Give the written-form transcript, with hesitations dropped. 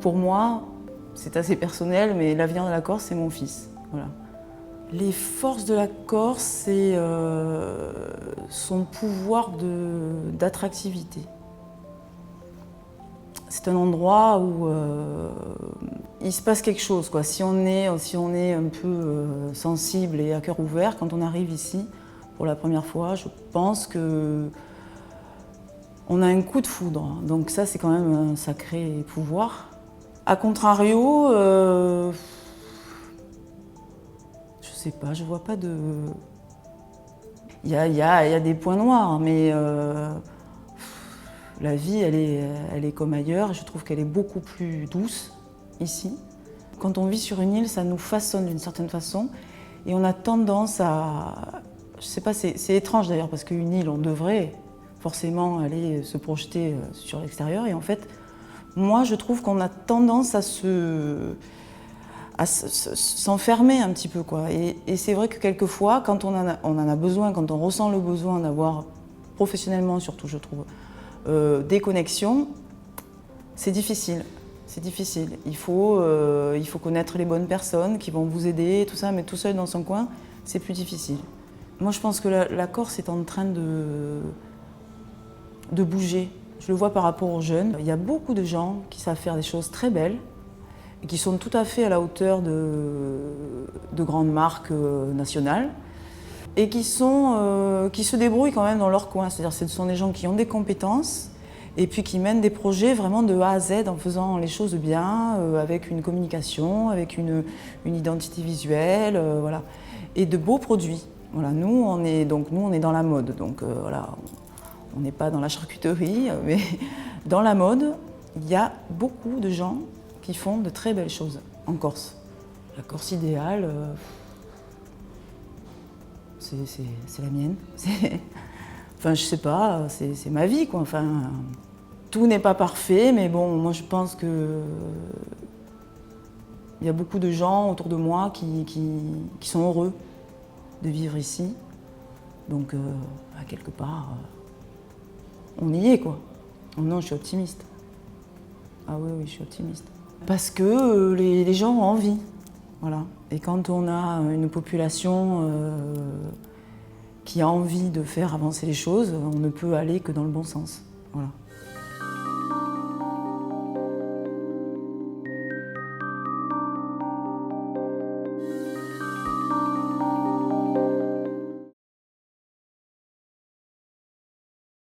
Pour moi, c'est assez personnel, mais l'avenir de la Corse, c'est mon fils. Voilà. Les forces de la Corse, c'est son pouvoir d'attractivité. C'est un endroit où il se passe quelque chose, quoi. Si on est un peu sensible et à cœur ouvert, quand on arrive ici pour la première fois, je pense que on a un coup de foudre. Donc ça, c'est quand même un sacré pouvoir. A contrario, je sais pas, je vois pas de... Il y a des points noirs, mais la vie, elle est comme ailleurs. Je trouve qu'elle est beaucoup plus douce ici. Quand on vit sur une île, ça nous façonne d'une certaine façon. Et on a tendance à... Je sais pas, c'est étrange d'ailleurs, parce qu'une île, on devrait forcément aller se projeter sur l'extérieur. Et en fait, moi, je trouve qu'on a tendance à s'enfermer un petit peu, quoi. Et c'est vrai que quelquefois, quand on en a besoin, quand on ressent le besoin d'avoir, professionnellement surtout, je trouve, des connexions, c'est difficile. C'est difficile. Il faut connaître les bonnes personnes qui vont vous aider, tout ça, mais tout seul dans son coin, c'est plus difficile. Moi, je pense que la Corse est en train de bouger. Je le vois par rapport aux jeunes. Il y a beaucoup de gens qui savent faire des choses très belles et qui sont tout à fait à la hauteur de grandes marques nationales et qui se débrouillent quand même dans leur coin. C'est-à-dire que ce sont des gens qui ont des compétences et puis qui mènent des projets vraiment de A à Z en faisant les choses bien, avec une communication, avec une identité visuelle, voilà. Et de beaux produits. Voilà, nous, on est dans la mode, donc voilà. On n'est pas dans la charcuterie, mais dans la mode, il y a beaucoup de gens qui font de très belles choses en Corse. La Corse idéale, c'est la mienne. Enfin, je sais pas, c'est ma vie, quoi. Enfin, tout n'est pas parfait, mais bon, moi je pense que il y a beaucoup de gens autour de moi qui sont heureux de vivre ici. Donc, à quelque part, on y est, quoi. Non, je suis optimiste. Ah oui, je suis optimiste. Parce que les gens ont envie, voilà. Et quand on a une population qui a envie de faire avancer les choses, on ne peut aller que dans le bon sens, voilà.